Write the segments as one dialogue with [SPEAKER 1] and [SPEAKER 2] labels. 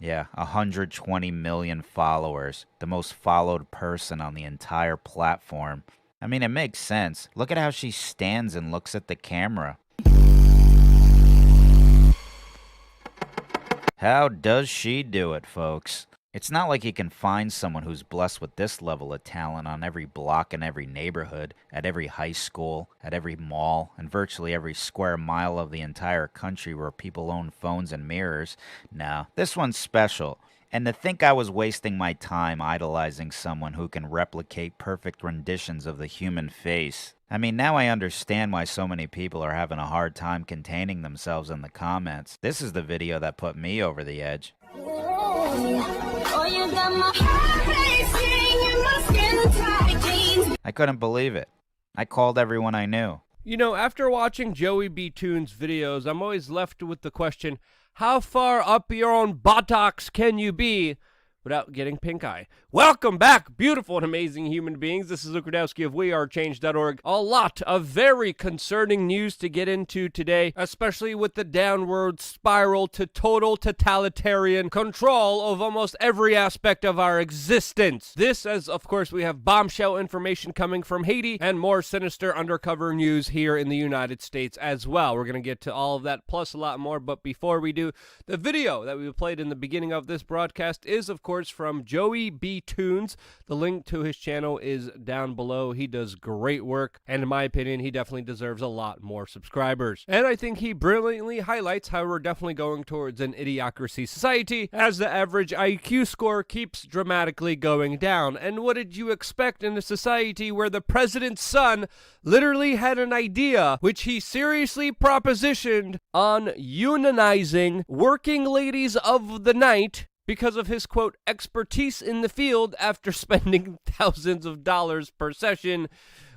[SPEAKER 1] Yeah, 120 million followers, the most followed person on the entire platform. I mean, it makes sense. Look at how she stands and looks at the camera. How does she do it, folks? It's not like you can find someone who's blessed with this level of talent on every block in every neighborhood, at every high school, at every mall, and virtually every square mile of the entire country where people own phones and mirrors. No, this one's special. And to think I was wasting my time idolizing someone who can replicate perfect renditions of the human face. I mean, now I understand why so many people are having a hard time containing themselves in the comments. This is the video that put me over the edge. I couldn't believe it. I called everyone I knew.
[SPEAKER 2] You know, after watching Joey B. Toon's videos, I'm always left with the question, how far up your own buttocks can you be without getting pink eye? Welcome back, beautiful and amazing human beings. This is Luke Rudowski of WeAreChange.org. A lot of very concerning news to get into today, especially with the downward spiral to total totalitarian control of almost every aspect of our existence. This, as of course we have bombshell information coming from Haiti and more sinister undercover news here in the United States as well. We're going to get to all of that plus a lot more, but before we do, the video that we played in the beginning of this broadcast is of course from Joey B. Toons. The link to his channel is down below. He does great work, and in my opinion, he definitely deserves a lot more subscribers. And I think he brilliantly highlights how we're definitely going towards an idiocracy society as the average IQ score keeps dramatically going down. And what did you expect in a society where the president's son literally had an idea which he seriously propositioned on unionizing working ladies of the night because of his, quote, expertise in the field after spending thousands of dollars per session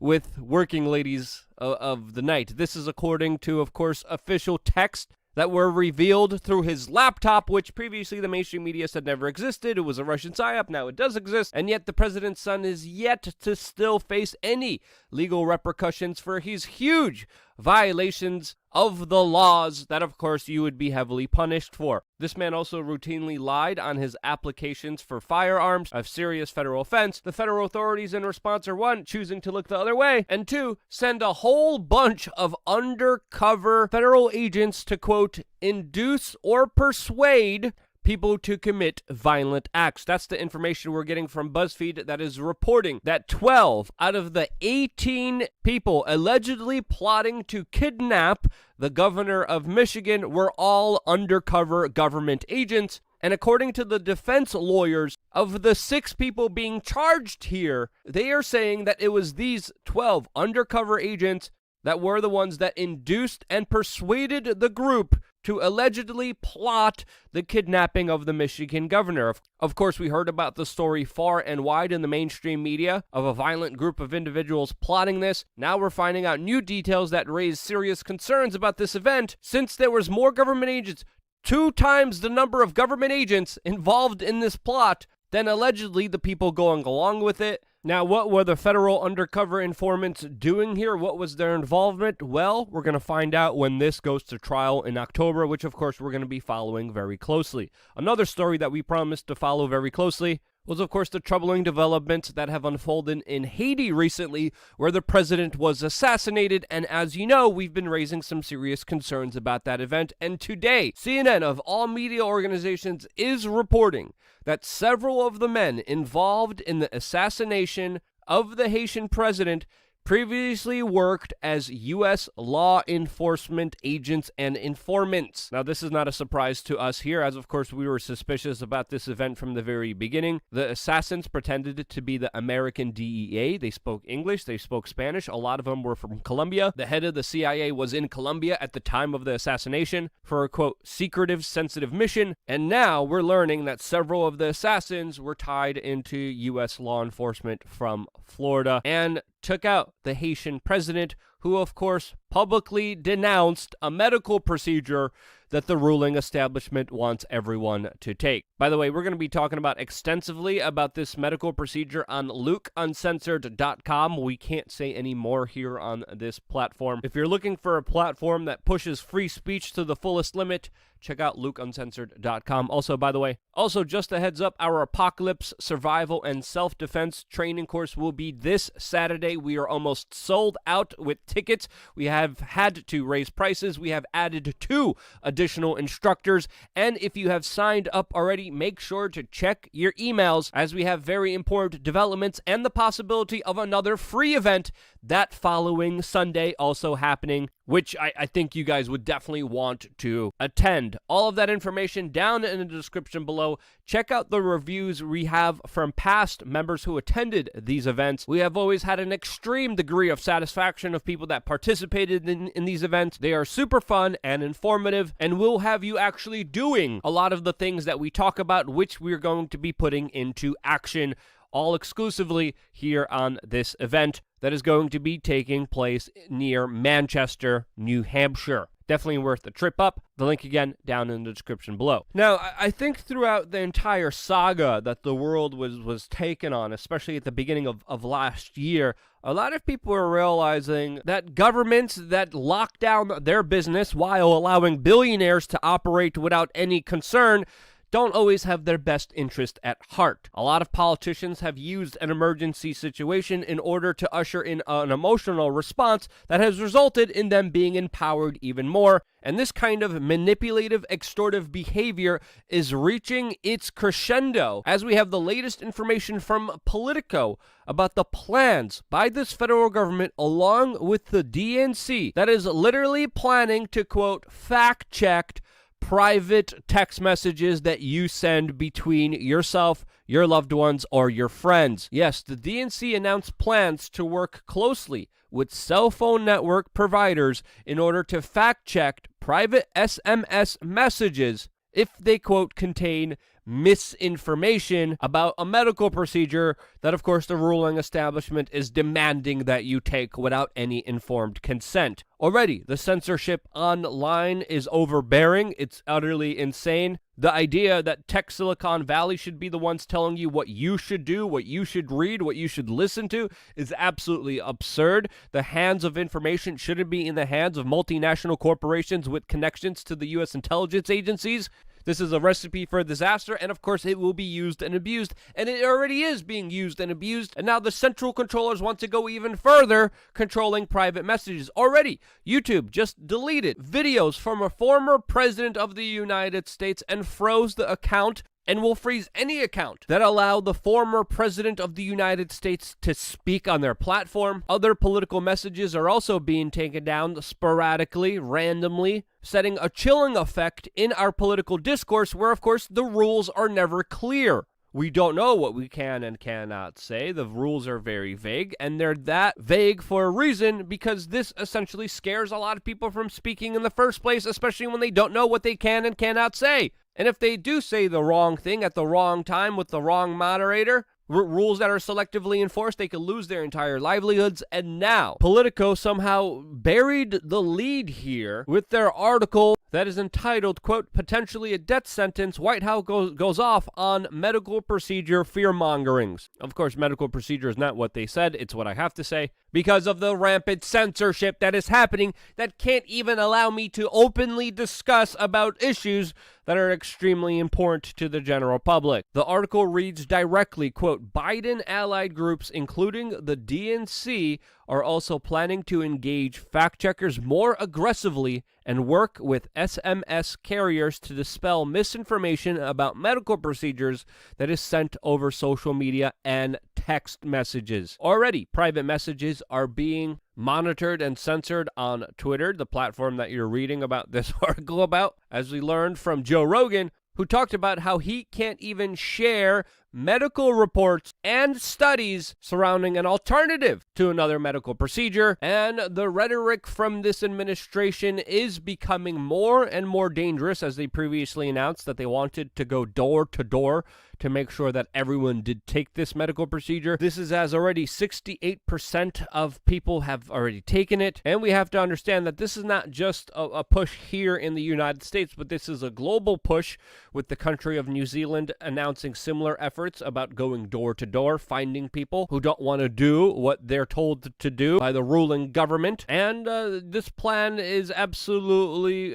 [SPEAKER 2] with working ladies of the night. This is according to, of course, official text that were revealed through his laptop, which previously the mainstream media said never existed. It was a Russian psyop. Now it does exist. And yet the president's son is yet to still face any legal repercussions for his huge violations of the laws that, of course, you would be heavily punished for. This man also routinely lied on his applications for firearms, a serious federal offense. The federal authorities in response are, one, choosing to look the other way, and two, send a whole bunch of undercover federal agents to, quote, induce or persuade people to commit violent acts. That's the information we're getting from BuzzFeed that is reporting that 12 out of the 18 people allegedly plotting to kidnap the governor of Michigan were all undercover government agents. And according to the defense lawyers, of the 6 people being charged here, they are saying that it was these 12 undercover agents that were the ones that induced and persuaded the group to allegedly plot the kidnapping of the Michigan governor. Of course, we heard about the story far and wide in the mainstream media of a violent group of individuals plotting this. Now we're finding out new details that raise serious concerns about this event, since there was more government agents, 2 times the number of government agents involved in this plot than allegedly the people going along with it. Now, what were the federal undercover informants doing here? What was their involvement? Well, we're going to find out when this goes to trial in October, which, of course, we're going to be following very closely. Another story that we promised to follow very closely was, of course, the troubling developments that have unfolded in Haiti recently, where the president was assassinated. And as you know, we've been raising some serious concerns about that event. And today, CNN, of all media organizations, is reporting that several of the men involved in the assassination of the Haitian president previously worked as U.S. law enforcement agents and informants. Now, this is not a surprise to us here, as of course we were suspicious about this event from the very beginning. The assassins pretended to be the American DEA. They spoke English, they spoke Spanish. A lot of them were from Colombia. The head of the CIA was in Colombia at the time of the assassination for a, quote, secretive, sensitive mission. And now we're learning that several of the assassins were tied into U.S. law enforcement from Florida and took out the Haitian president, who, of course, publicly denounced a medical procedure that the ruling establishment wants everyone to take. By the way, we're going to be talking about extensively about this medical procedure on LukeUncensored.com. We can't say any more here on this platform. If you're looking for a platform that pushes free speech to the fullest limit, check out lukeuncensored.com. Also, by the way, just a heads up, our Apocalypse Survival and Self-Defense training course will be this Saturday. We are almost sold out with tickets. We have had to raise prices. We have added 2 additional instructors. And if you have signed up already, make sure to check your emails, as we have very important developments and the possibility of another free event that following Sunday also happening, which I think you guys would definitely want to attend. All of that information down in the description below. Check out the reviews we have from past members who attended these events. We have always had an extreme degree of satisfaction of people that participated in these events. They are super fun and informative, and will have you actually doing a lot of the things that we talk about, which we're going to be putting into action, all exclusively here on this event that is going to be taking place near Manchester, New Hampshire. Definitely worth the trip up. The link again down in the description below. Now, I think throughout the entire saga that the world was taken on, especially at the beginning of last year, a lot of people are realizing that governments that lock down their business while allowing billionaires to operate without any concern don't always have their best interest at heart. A lot of politicians have used an emergency situation in order to usher in an emotional response that has resulted in them being empowered even more. And this kind of manipulative, extortive behavior is reaching its crescendo as we have the latest information from Politico about the plans by this federal government along with the DNC that is literally planning to, quote, fact-check private text messages that you send between yourself, your loved ones, or your friends. Yes, the DNC announced plans to work closely with cell phone network providers in order to fact-check private SMS messages if they, quote, contain misinformation about a medical procedure that, of course, the ruling establishment is demanding that you take without any informed consent. Already, the censorship online is overbearing. It's utterly insane. The idea that tech Silicon Valley should be the ones telling you what you should do, what you should read, what you should listen to is absolutely absurd. The hands of information shouldn't be in the hands of multinational corporations with connections to the U.S. intelligence agencies. This is a recipe for disaster, and of course it will be used and abused, and it already is being used and abused, and now the central controllers want to go even further, controlling private messages. Already, YouTube just deleted videos from a former president of the United States and froze the account, and will freeze any account that allow the former president of the United States to speak on their platform. Other political messages are also being taken down sporadically, randomly, setting a chilling effect in our political discourse where, of course, the rules are never clear. We don't know what we can and cannot say. The rules are very vague, and they're that vague for a reason because this essentially scares a lot of people from speaking in the first place, especially when they don't know what they can and cannot say. And if they do say the wrong thing at the wrong time with the wrong moderator, rules that are selectively enforced, they could lose their entire livelihoods. And now, Politico somehow buried the lead here with their article that is entitled, quote, potentially a death sentence, White House goes off on medical procedure fear-mongerings. Of course, medical procedure is not what they said, it's what I have to say, because of the rampant censorship that is happening that can't even allow me to openly discuss about issues that are extremely important to the general public. The article reads directly, quote, Biden allied groups, including the DNC, are also planning to engage fact-checkers more aggressively and work with SMS carriers to dispel misinformation about medical procedures that is sent over social media and text messages. Already, private messages are being monitored and censored on Twitter, the platform that you're reading about this article about, as we learned from Joe Rogan, who talked about how he can't even share medical reports and studies surrounding an alternative to another medical procedure. And the rhetoric from this administration is becoming more and more dangerous, as they previously announced that they wanted to go door to door to make sure that everyone did take this medical procedure. This is as already 68% of people have already taken it. And we have to understand that this is not just a push here in the United States, but this is a global push, with the country of New Zealand announcing similar efforts efforts about going door to door, finding people who don't want to do what they're told to do by the ruling government. And this plan is absolutely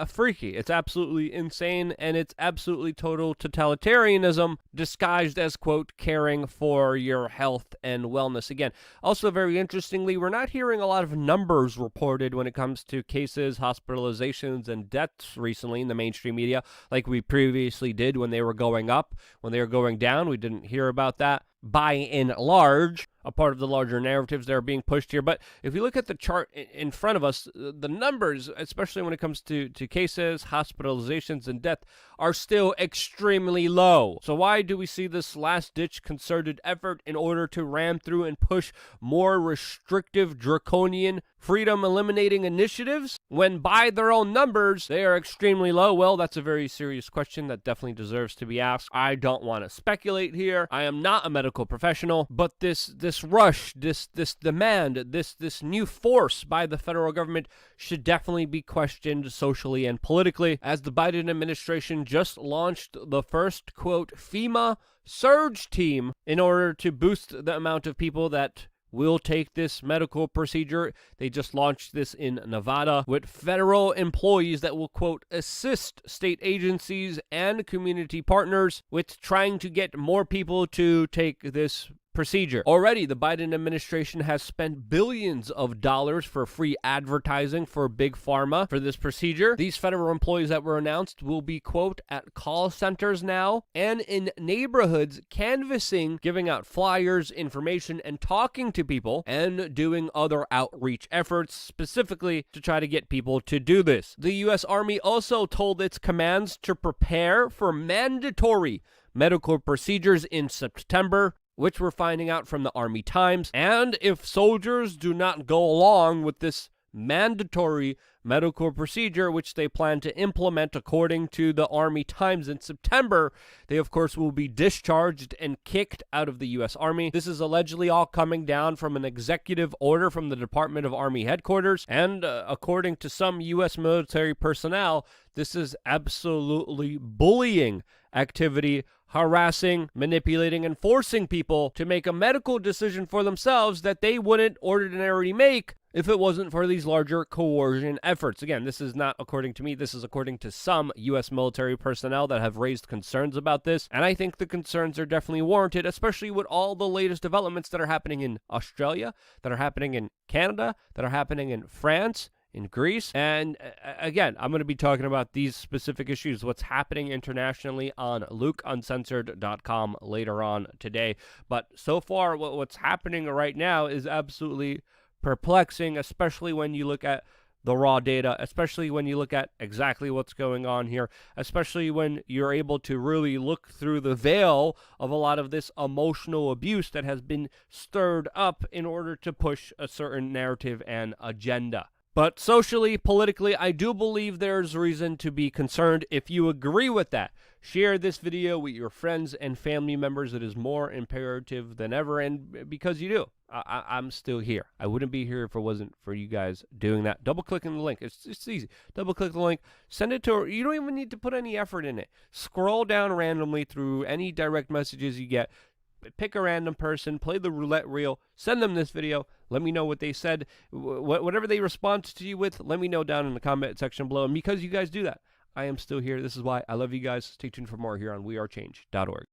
[SPEAKER 2] freaky. It's absolutely insane, and it's absolutely total totalitarianism disguised as, quote, caring for your health and wellness. Again, also very interestingly, we're not hearing a lot of numbers reported when it comes to cases, hospitalizations, and deaths recently in the mainstream media like we previously did when they were going up. When they were going down, we didn't hear about that by and large, a part of the larger narratives that are being pushed here. But if you look at the chart in front of us, the numbers, especially when it comes to cases, hospitalizations, and death, are still extremely low. So why do we see this last-ditch concerted effort in order to ram through and push more restrictive, draconian, freedom-eliminating initiatives when by their own numbers they are extremely low? Well, that's a very serious question that definitely deserves to be asked. I don't want to speculate here. I am not a medical professional, but this rush, this demand, this new force by the federal government should definitely be questioned socially and politically, as the Biden administration just launched the first, quote, FEMA surge team in order to boost the amount of people that will take this medical procedure. They just launched this in Nevada with federal employees that will, quote, assist state agencies and community partners with trying to get more people to take this procedure. Already, the Biden administration has spent billions of dollars for free advertising for Big Pharma for this procedure. These federal employees that were announced will be, quote, at call centers now and in neighborhoods canvassing, giving out flyers, information, and talking to people and doing other outreach efforts specifically to try to get people to do this. The U.S. Army also told its commands to prepare for mandatory medical procedures in September, which we're finding out from the Army Times. And if soldiers do not go along with this mandatory medical procedure, which they plan to implement according to the Army Times in September, they of course will be discharged and kicked out of the U.S. Army. This is allegedly all coming down from an executive order from the Department of Army headquarters, and according to some U.S. military personnel, this is absolutely bullying activity, harassing, manipulating, and forcing people to make a medical decision for themselves that they wouldn't ordinarily make if it wasn't for these larger coercion efforts. Again, this is not according to me. This is according to some U.S. military personnel that have raised concerns about this. And I think the concerns are definitely warranted, especially with all the latest developments that are happening in Australia, that are happening in Canada, that are happening in France, in Greece. And again, I'm going to be talking about these specific issues, what's happening internationally on LukeUncensored.com later on today. But so far, what's happening right now is absolutely perplexing, especially when you look at the raw data, especially when you look at exactly what's going on here, especially when you're able to really look through the veil of a lot of this emotional abuse that has been stirred up in order to push a certain narrative and agenda. But socially, politically, I do believe there's reason to be concerned. If you agree with that, share this video with your friends and family members. It is more imperative than ever, and because you do, I'm still here. I wouldn't be here if it wasn't for you guys doing that. Double-clicking the link. It's easy. Double-click the link. Send it to her. You don't even need to put any effort in it. Scroll down randomly through any direct messages you get. Pick a random person, play the roulette reel, send them this video, let me know what they said. Whatever they respond to you with, let me know down in the comment section below. And because you guys do that, I am still here. This is why I love you guys. Stay tuned for more here on wearechange.org.